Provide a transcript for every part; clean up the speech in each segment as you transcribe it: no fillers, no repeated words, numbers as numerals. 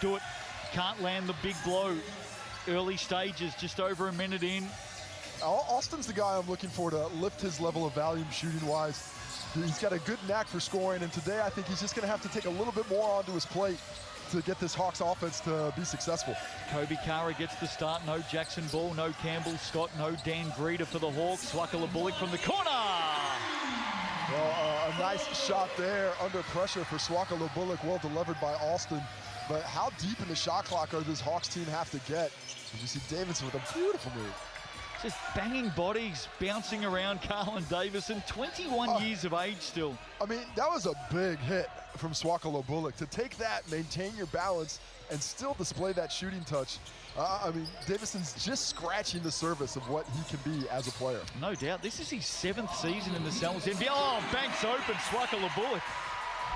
Do it. Can't land the big blow. Early stages, just over a minute in. Alston's the guy I'm looking for to lift his level of volume shooting-wise. He's got a good knack for scoring, and today I think he's just going to have to take a little bit more onto his plate to get this Hawks offense to be successful. Kobe Kara gets the start. No Jackson Ball, no Campbell Scott, no Dan Greeter for the Hawks. Swakala Bullock from the corner. Well, a nice shot there under pressure for Swakala Bullock, well delivered by Alston. But how deep in the shot clock are this Hawks team have to get? You see Davidson with a beautiful move. Just banging bodies, bouncing around. Carlin Davison, 21 years of age still. I mean, that was a big hit from Swakala Bullock. To take that, maintain your balance, and still display that shooting touch. I mean, Davison's just scratching the surface of what he can be as a player. No doubt. This is his 7th season in the Celtics NBA. Oh, banks open, Swakala Bullock.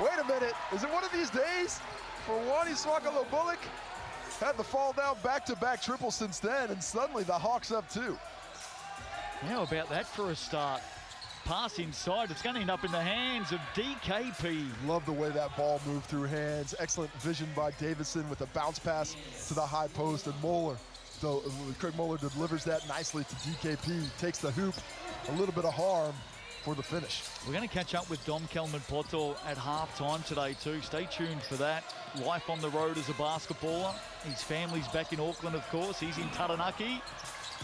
Wait a minute, is it one of these days? For one, Swakala Bullock had the fall down back-to-back triple since then, and suddenly the Hawks up 2. How about that for a start? Pass inside, it's going to end up in the hands of DKP. Love the way that ball moved through hands. Excellent vision by Davison with a bounce pass to the high post, and Moeller. So Craig Moeller delivers that nicely to DKP, takes the hoop, a little bit of harm for the finish. We're going to catch up with Dom Kelman-Poto at halftime today too. Stay tuned for that. Life on the road as a basketballer. His family's back in Auckland, of course. He's in Taranaki.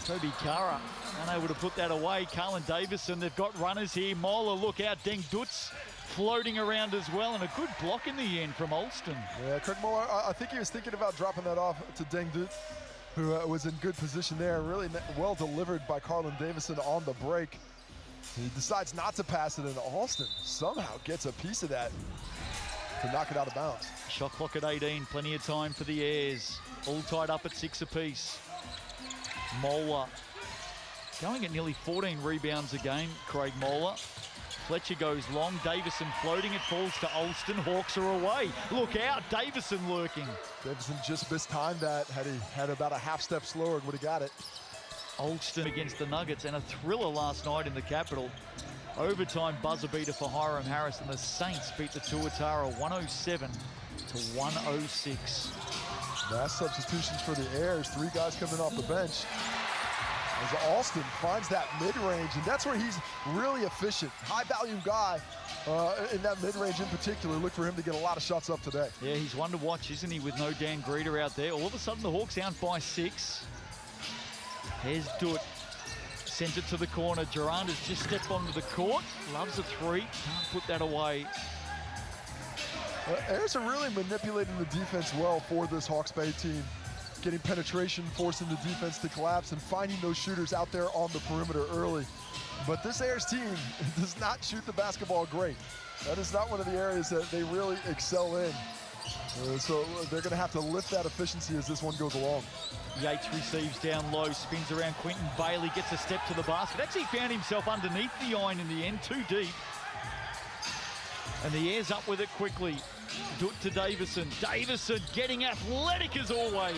Toby Kara unable to put that away. Carlin Davison, they've got runners here. Moeller, look out. Deng Dutz floating around as well, and a good block in the end from Alston. Yeah, Craig Moeller, I think he was thinking about dropping that off to Deng Dutz, who was in good position there. Really well delivered by Carlin Davison on the break. He decides not to pass it, and Alston somehow gets a piece of that to knock it out of bounds. Shot clock at 18, plenty of time for the Airs. All tied up at 6 apiece. Moeller going at nearly 14 rebounds a game, Craig Moeller. Fletcher goes long, Davison floating, it falls to Alston, Hawks are away. Look out, Davison lurking. Davison just mistimed that. Had he had about a half step slower, would have got it. Alston against the Nuggets, and a thriller last night in the Capitol. Overtime buzzer beater for Hiram Harris, and the Saints beat the Tuatara 107 to 106. Mass substitutions for the Airs. 3 guys coming off the bench. As Alston finds that mid-range, and that's where he's really efficient. High-value guy in that mid-range in particular. Look for him to get a lot of shots up today. Yeah, he's one to watch, isn't he, with no Dan Greeter out there. All of a sudden, the Hawks out by 6. Here's Dutt. Sends it to the corner. Durant has just stepped onto the court. Loves a 3. Can't put that away. Airs are really manipulating the defense well for this Hawks Bay team. Getting penetration, forcing the defense to collapse, and finding those shooters out there on the perimeter early. But this Airs team does not shoot the basketball great. That is not one of the areas that they really excel in. So they're going to have to lift that efficiency as this one goes along. Yates receives down low, spins around. Quentin Bailey gets a step to the basket. Actually found himself underneath the iron in the end, too deep. And the Airs up with it quickly. Dutt to Davison. Davison getting athletic as always.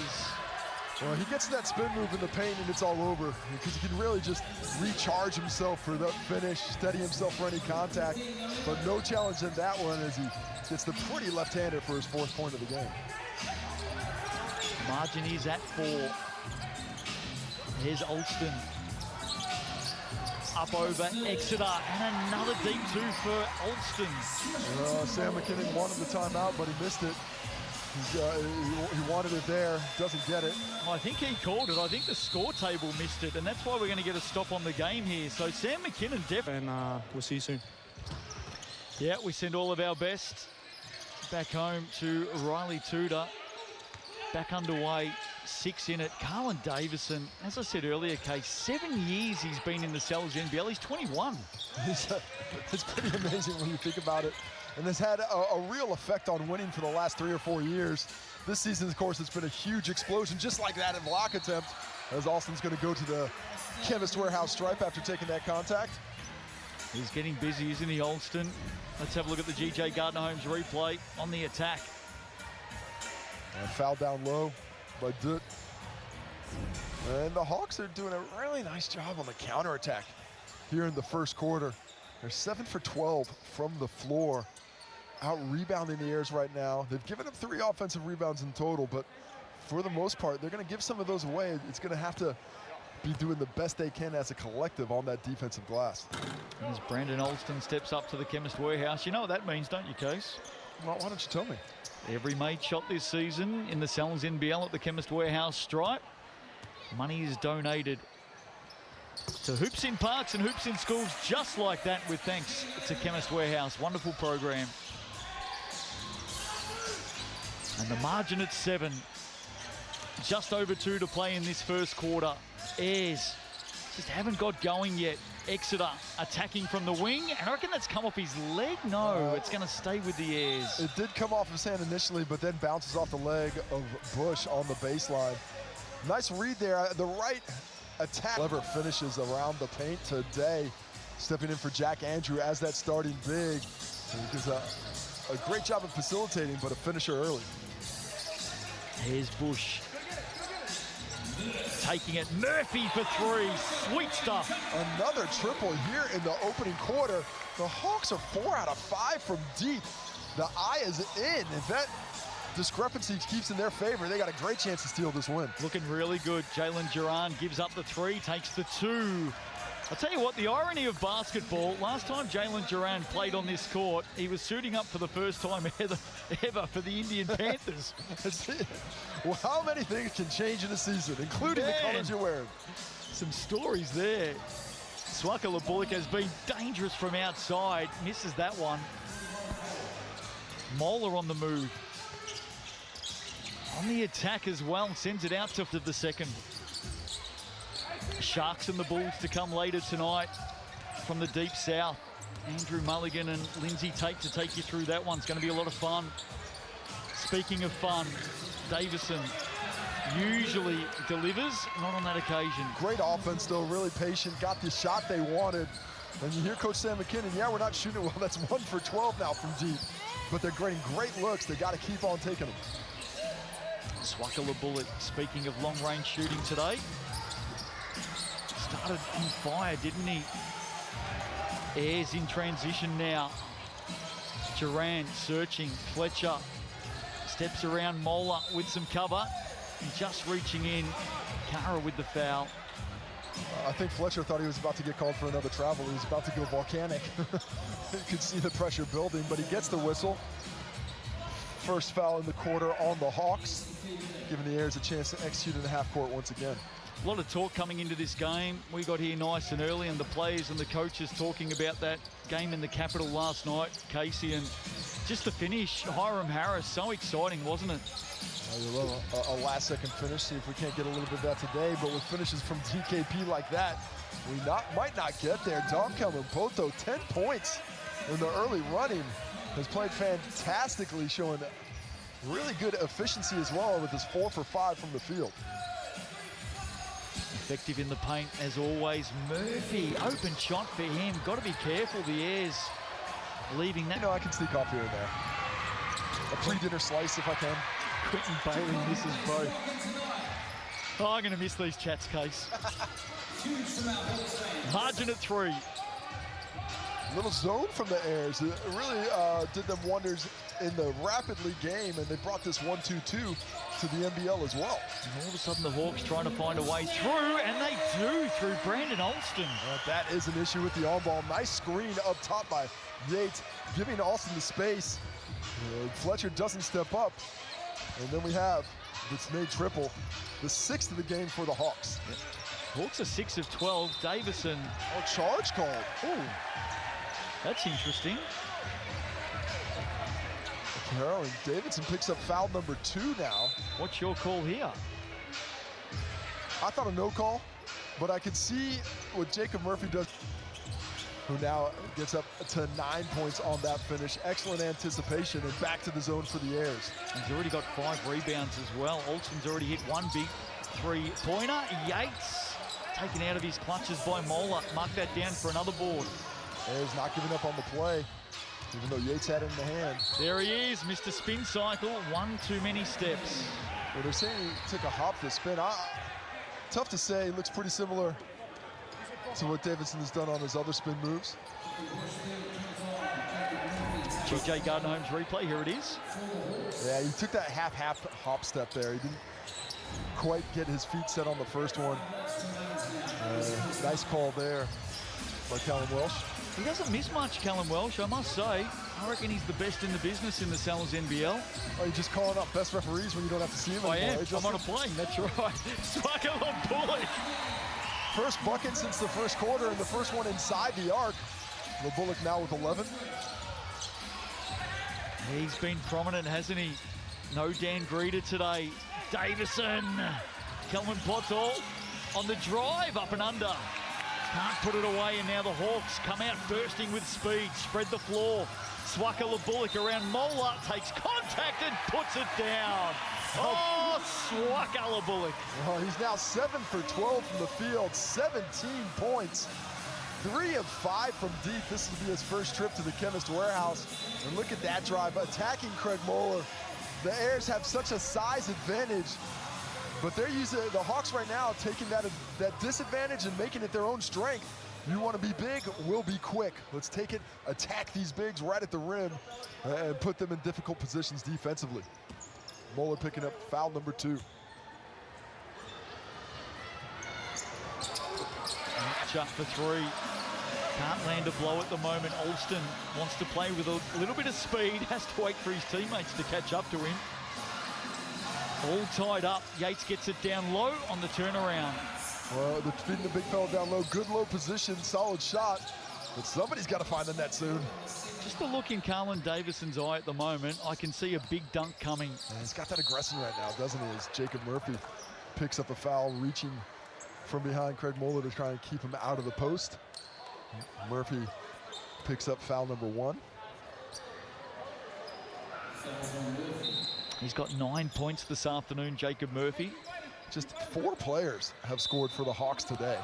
Well, he gets that spin move in the paint and it's all over, because he can really just recharge himself for the finish, steady himself for any contact. But no challenge in that one as he gets the pretty left-hander for his 4th point of the game. Margin is at 4. Here's Alston. Up over Exeter, and another deep 2 for Alston. Sam McKinnon wanted the timeout, but he missed it. He wanted it there, doesn't get it. I think he called it. I think the score table missed it, and that's why we're going to get a stop on the game here. So Sam McKinnon definitely. And we'll see you soon. Yeah, we send all of our best back home to Riley Tudor. Back underway. 6 in it. Carlin Davison, as I said earlier, Case, 7 years he's been in the Celtics NBL. He's 21. It's pretty amazing when you think about it. And has had a real effect on winning for the last 3 or 4 years. This season, of course, it's been a huge explosion, just like that in block attempt, as Alston's going to go to the Chemist Warehouse stripe after taking that contact. He's getting busy, isn't he, Alston? Let's have a look at the G.J. Gardner-Holmes replay on the attack. Foul down low by Dutt. And the Hawks are doing a really nice job on the counterattack here in the first quarter. They're 7 for 12 from the floor. out-rebounding the Airs right now. They've given up 3 offensive rebounds in total, but for the most part, they're going to give some of those away. It's going to have to be doing the best they can as a collective on that defensive glass. And as Brandon Alston steps up to the Chemist Warehouse, you know what that means, don't you, Case? Well, why don't you tell me? Every made shot this season in the Salons NBL at the Chemist Warehouse stripe, money is donated to Hoops in Parks and Hoops in Schools, just like that, with thanks to Chemist Warehouse. Wonderful program. And the margin at 7. Just over 2 to play in this first quarter. Airs just haven't got going yet. Exeter attacking from the wing, and I reckon that's come off his leg. No, it's going to stay with the Airs. It did come off his hand initially, but then bounces off the leg of Bush on the baseline. Nice read there. The right attack. Clever finishes around the paint today. Stepping in for Jack Andrew as that starting big. He does a great job of facilitating, but a finisher early. Here's Bush. Taking it, Murphy for 3, sweet stuff. Another triple here in the opening quarter. The Hawks are 4 out of 5 from deep. The eye is in. If that discrepancy keeps in their favor, they got a great chance to steal this win. Looking really good. Jalen Duran gives up the 3, takes the 2. I'll tell you what, the irony of basketball, last time Jalen Duran played on this court, he was suiting up for the first time ever for the Indian Panthers. Well, how many things can change in a season, including the colors you're wearing? Some stories there. Swaka Labulik has been dangerous from outside, misses that one. Moeller on the move. On the attack as well, sends it out to the second. Sharks and the Bulls to come later tonight from the deep south. Andrew Mulligan and Lindsay Tate to take you through that one. It's going to be a lot of fun. Speaking of fun, Davison usually delivers, not on that occasion. Great offense though, really patient, got the shot they wanted. And you hear Coach Sam McKinnon, yeah, we're not shooting it well. That's 1 for 12 now from deep. But they're getting great looks. They got to keep on taking them. Swaka Labulik, speaking of long-range shooting today, started on fire, didn't he? Ayres in transition now. Durant searching. Fletcher steps around Moeller with some cover. And just reaching in. Kara with the foul. I think Fletcher thought he was about to get called for another travel. He was about to go volcanic. You could see the pressure building, but he gets the whistle. First foul in the quarter on the Hawks, giving the Airs a chance to execute in the half court once again. A lot of talk coming into this game. We got here nice and early, and the players and the coaches talking about that game in the Capitol last night, Casey, and just the finish. Hiram Harris, so exciting, wasn't it? You love a last-second finish. See if we can't get a little bit of that today, but with finishes from DKP like that, we might not get there. Dom Poto, 10 points in the early running. Has played fantastically, showing really good efficiency as well with his 4 for 5 from the field. Effective in the paint as always. Murphy, open shot for him. Got to be careful, the Airs leaving that. You know, I can sneak off here and there. A pre-dinner slice if I can. Quentin Bailey misses both. Oh, I'm going to miss these chats, Case. Margin at 3. Little zone from the Airs. It really did them wonders in the Rapid League game, and they brought this 1-2-2 to the NBL as well. And all of a sudden the Hawks trying to find a way through, and they do through Brandon Alston. That is an issue with the on-ball. Nice screen up top by Yates, giving Alston the space. Fletcher doesn't step up. And then we have this made triple, the 6th of the game for the Hawks. Hawks are 6 of 12. Davison. Oh, charge called. Oh, that's interesting. Carolyn Davidson picks up foul number 2 now. What's your call here? I thought a no call, but I could see what Jacob Murphy does, who now gets up to 9 points on that finish. Excellent anticipation and back to the zone for the Airs. He's already got 5 rebounds as well. Alston's already hit 1 big 3-pointer. Yates taken out of his clutches by Moeller. Mark that down for another board. Airs not giving up on the play, even though Yates had it in the hand. There he is, Mr. Spin Cycle. 1 too many steps. Well, they're saying he took a hop to spin. Tough to say. Looks pretty similar to what Davidson has done on his other spin moves. TJ Gardnerholm's replay, here it is. Yeah, he took that half hop step there. He didn't quite get his feet set on the first one. Nice call there by Callum Welsh. He doesn't miss much, Callum Welsh, I must say. I reckon he's the best in the business in the Sal's NBL. Oh, you're just calling up best referees when you don't have to see them anymore. I'm on a plane, that's right. Swaka Bullock. First bucket since the first quarter, and the first one inside the arc. Bullock now with 11. He's been prominent, hasn't he? No Dan Greeter today. Davison. Kelman Pottle on the drive, up and under. Can't put it away, and now the Hawks come out bursting with speed. Spread the floor. Swaka Bullock around Mola, takes contact and puts it down. Oh, Swaka Bullock. Oh, he's now 7 for 12 from the field, 17 points. 3 of 5 from deep. This will be his first trip to the Chemist Warehouse. And look at that drive, attacking Craig Moeller. The Airs have such a size advantage, but they're using the Hawks right now, taking that disadvantage and making it their own strength. You want to be big, we'll be quick. Let's take it, attack these bigs right at the rim, and put them in difficult positions defensively. Moeller picking up foul number 2. Shot for 3. Can't land a blow at the moment. Alston wants to play with a little bit of speed, has to wait for his teammates to catch up to him. All tied up. Yates gets it down low on the turnaround. Well, they're feeding the big fella down low. Good low position, solid shot. But somebody's got to find the net soon. Just a look in Carlin Davison's eye at the moment. I can see a big dunk coming. And he's got that aggression right now, doesn't he? As Jacob Murphy picks up a foul, reaching from behind Craig Moeller to try and keep him out of the post. Murphy picks up foul number 1. He's got 9 points this afternoon, Jacob Murphy. Just 4 players have scored for the Hawks today.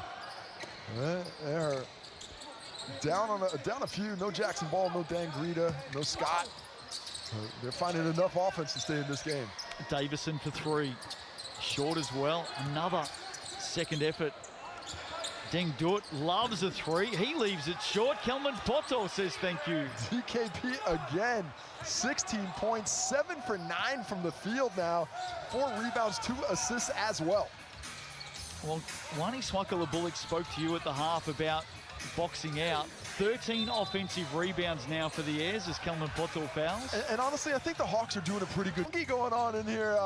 They're down a few. No Jackson Ball, no Dan Greeter, no Scott. They're finding enough offense to stay in this game. Davison for 3. Short as well. Another second effort. Deng Dutt loves a 3. He leaves it short. Kelman Poto says thank you. DKP again. 16 points, 7 for 9 from the field now. 4 rebounds, 2 assists as well. Well, Wani Swaka Bullock spoke to you at the half about boxing out. 13 offensive rebounds now for the Airs as Kelman Poto fouls. And honestly, I think the Hawks are doing a pretty good going on in here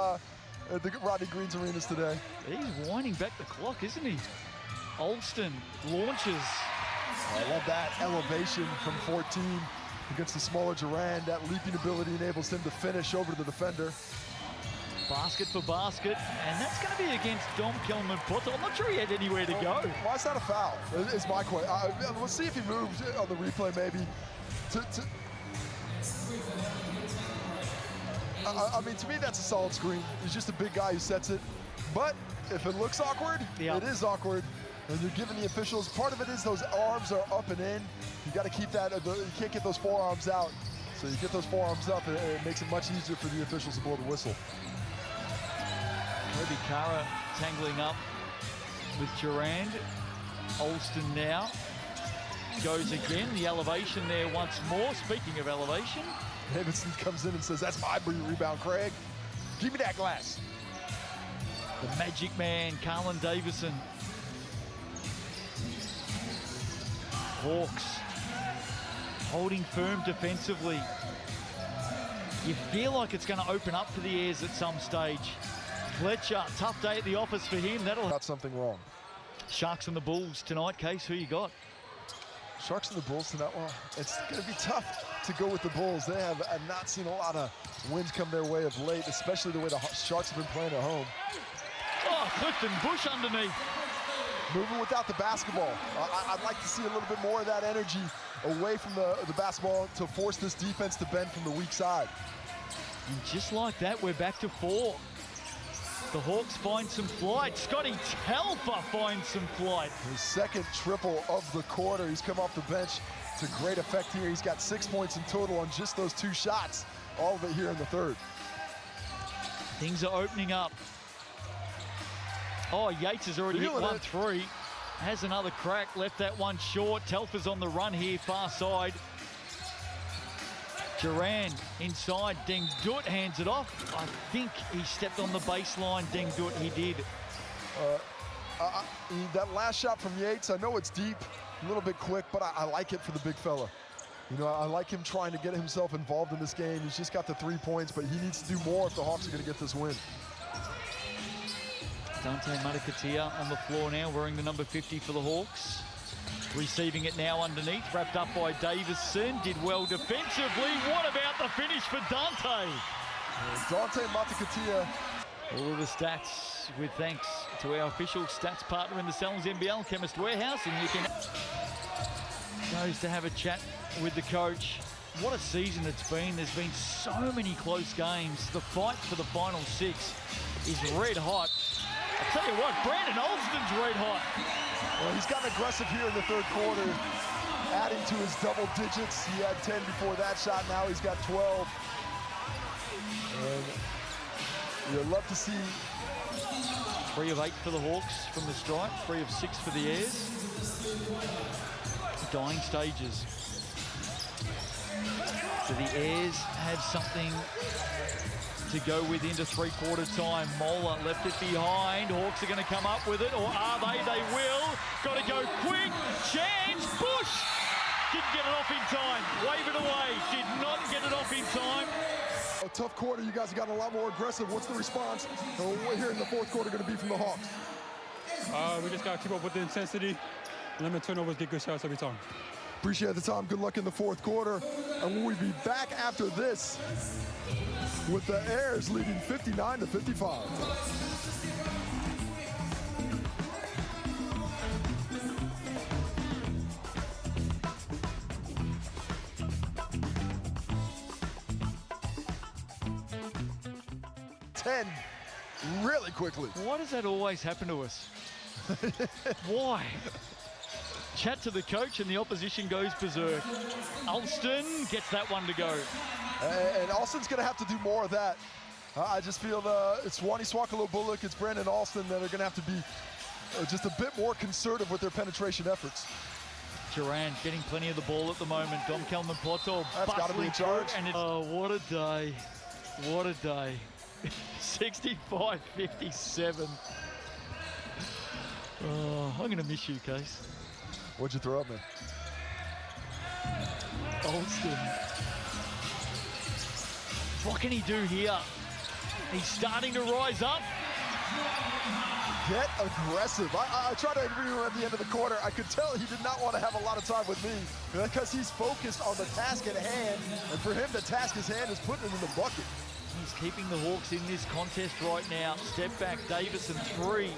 at the Rodney Green's arenas today. He's winding back the clock, isn't he? Alston launches. I love that elevation from 14 against the smaller Durand. That leaping ability enables him to finish over to the defender. Basket for basket, and that's going to be against Dom Kelman Poto. I'm not sure he had anywhere to go. Why is that a foul? Is my question. Let's see if he moves on the replay, maybe. I mean, to me, that's a solid screen. He's just a big guy who sets it. But if it looks awkward, It is awkward. And you're giving the officials, part of it is those arms are up and in. You got to keep that, you can't get those forearms out. So you get those forearms up, and it makes it much easier for the officials to blow the whistle. Kobe Kara tangling up with Durand. Alston now goes again. The elevation there once more. Speaking of elevation. Davidson comes in and says, that's my rebound, Craig. Give me that glass. The magic man, Carlin Davison. Hawks holding firm defensively. You feel like it's going to open up for the Airs at some stage. Fletcher, tough day at the office for him. That'll got something wrong. Sharks and the Bulls tonight. Case, who you got? Sharks and the Bulls tonight. Well, it's going to be tough to go with the Bulls. They have not seen a lot of wins come their way of late, especially the way the Sharks have been playing at home. Oh, Clifton Bush underneath. Moving without the basketball. I'd like to see a little bit more of that energy away from the basketball to force this defense to bend from the weak side. And just like that, we're back to 4. The Hawks find some flight. Scotty Telfer finds some flight. His second triple of the quarter. He's come off the bench to great effect here. He's got 6 points in total on just those 2 shots. All of it here in the third. Things are opening up. Oh, Yates has already hit 1-3. Has another crack, left that one short. Telfer's on the run here, far side. Duran inside, Deng Dut hands it off. I think he stepped on the baseline, Deng Dut, he did. That last shot from Yates, I know it's deep, a little bit quick, but I like it for the big fella. You know, I like him trying to get himself involved in this game. He's just got the 3 points, but he needs to do more if the Hawks are going to get this win. Dante Matakatia on the floor now, wearing the number 50 for the Hawks. Receiving it now underneath, wrapped up by Davison. Did well defensively. What about the finish for Dante? Dante Matakatia. All of the stats with thanks to our official stats partner in the Salons NBL, Chemist Warehouse, and you can goes to have a chat with the coach. What a season it's been. There's been so many close games. The fight for the final 6 is red hot. I'll tell you what, Brandon Alston's red hot. Well, he's gotten aggressive here in the third quarter, adding to his double digits. He had 10 before that shot, now he's got 12. And you'll love to see. 3 of 8 for the Hawks from the stripe, 3 of 6 for the Airs. Dying stages. So the Airs have something to go with into three-quarter time. Mola left it behind. Hawks are going to come up with it, or are they? They will. Got to go quick. Chance. Bush. Didn't get it off in time. Wave it away. Did not get it off in time. A tough quarter. You guys have gotten a lot more aggressive. What's the response here in the fourth quarter going to be from the Hawks? We just got to keep up with the intensity, limit turnovers, get good shots every time. Appreciate the time. Good luck in the fourth quarter. And we'll be back after this with the Airs leading 59-55. Really quickly. Why does that always happen to us? Why? Chat to the coach and the opposition goes berserk. Alston gets that one to go. And Alston's going to have to do more of that. I just feel it's Wani Swakalo-Bullock, it's Brandon Alston that are going to have to be just a bit more concerted with their penetration efforts. Duran getting plenty of the ball at the moment. Dom Kelman Poto. That's got to be a charge. And oh, what a day. What a day. 65-57. Oh, I'm going to miss you, Case. What'd you throw up, man? Alston. What can he do here? He's starting to rise up. Get aggressive. I tried to interview him at the end of the quarter. I could tell he did not want to have a lot of time with me because he's focused on the task at hand. And for him, the task at hand is putting it in the bucket. He's keeping the Hawks in this contest right now. Step back, Davison 3.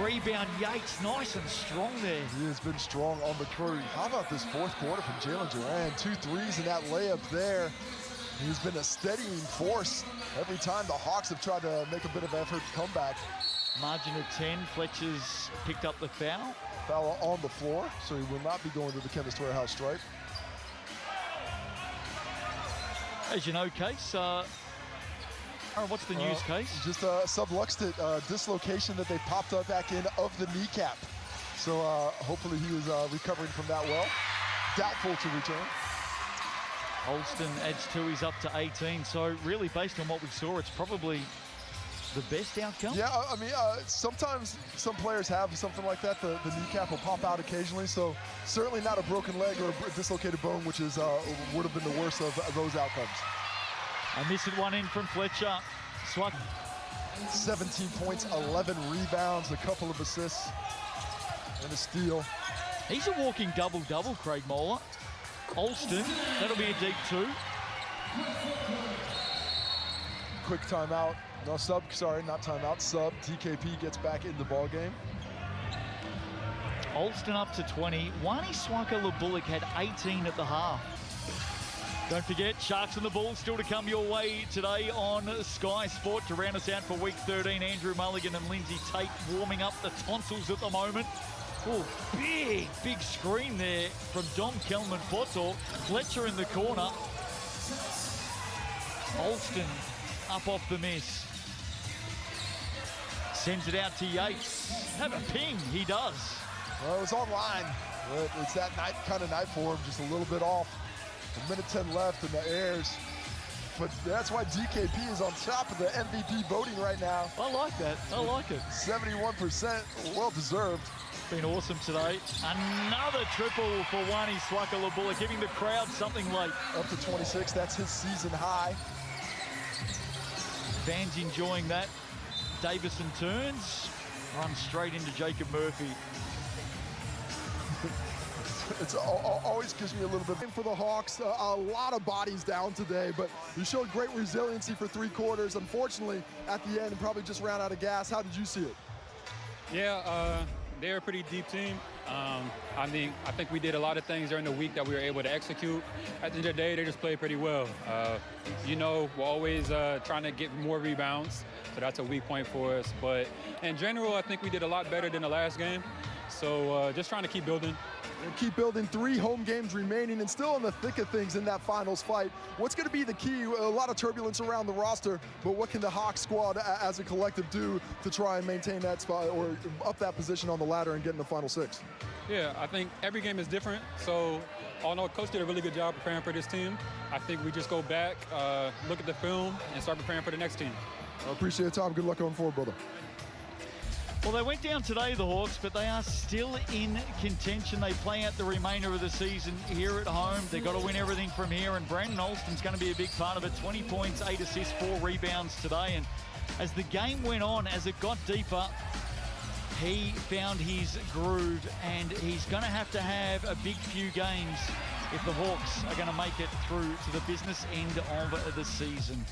Rebound, Yates, nice and strong there. He has been strong on the crew. How about this fourth quarter from Jalen Duran? 2 threes in that layup there. He's been a steadying force every time the Hawks have tried to make a bit of effort to come back. Margin of 10, Fletcher's picked up the foul. Foul on the floor, so he will not be going to the Chemist Warehouse stripe. As you know, Case, what's the news, Case? Just a subluxed dislocation that they popped up back in of the kneecap. So hopefully he is recovering from that well. Doubtful to return. Alston adds 2, he's up to 18. So really, based on what we saw, it's probably the best outcome. Yeah, I mean, sometimes some players have something like that. The kneecap will pop out occasionally. So certainly not a broken leg or a dislocated bone, which is would have been the worst of those outcomes. A missed one in from Fletcher. Swat. 17 points, 11 rebounds, a couple of assists, and a steal. He's a walking double-double, Craig Mola. Alston, that'll be a deep 2. Quick timeout. No, sub, sorry, not timeout. Sub, TKP gets back in the ball game. Alston up to 20. Wani Swakalo-Bullock had 18 at the half. Don't forget, Sharks and the Bulls still to come your way today on Sky Sport. To round us out for week 13, Andrew Mulligan and Lindsay Tate warming up the tonsils at the moment. Oh, big screen there from Dom Kelman Poto. Fletcher in the corner. Alston up off the miss. Sends it out to Yates. Have a ping, he does. Well, it was online, but it's that kind of night for him, just a little bit off. 1:10 left in the airs. But that's why DKP is on top of the MVP voting right now. I like that. I like it. 71%, well deserved. Been awesome today. Another triple for Wani Swakalabula, giving the crowd something late. Up to 26, that's his season high. Fans enjoying that. Davison turns, runs straight into Jacob Murphy. It always gives me a little bit. For the Hawks, a lot of bodies down today, but you showed great resiliency for 3 quarters. Unfortunately, at the end, probably just ran out of gas. How did you see it? Yeah, they're a pretty deep team. I think we did a lot of things during the week that we were able to execute. At the end of the day, they just played pretty well. We're always trying to get more rebounds, so that's a weak point for us. But in general, I think we did a lot better than the last game. So just trying to keep building. Keep building. 3 home games remaining and still in the thick of things in that finals fight. What's going to be the key? A lot of turbulence around the roster, but what can the Hawks squad as a collective do to try and maintain that spot or up that position on the ladder and get in the final 6? Yeah, I think every game is different. So although Coach did a really good job preparing for this team, I think we just go back, look at the film, and start preparing for the next team. I appreciate your time. Good luck going forward, brother. Well, they went down today, the Hawks, but they are still in contention. They play out the remainder of the season here at home. They've got to win everything from here, and Brandon Alston's going to be a big part of it. 20 points, 8 assists, 4 rebounds today. And as the game went on, as it got deeper, he found his groove, and he's going to have a big few games if the Hawks are going to make it through to the business end of the season.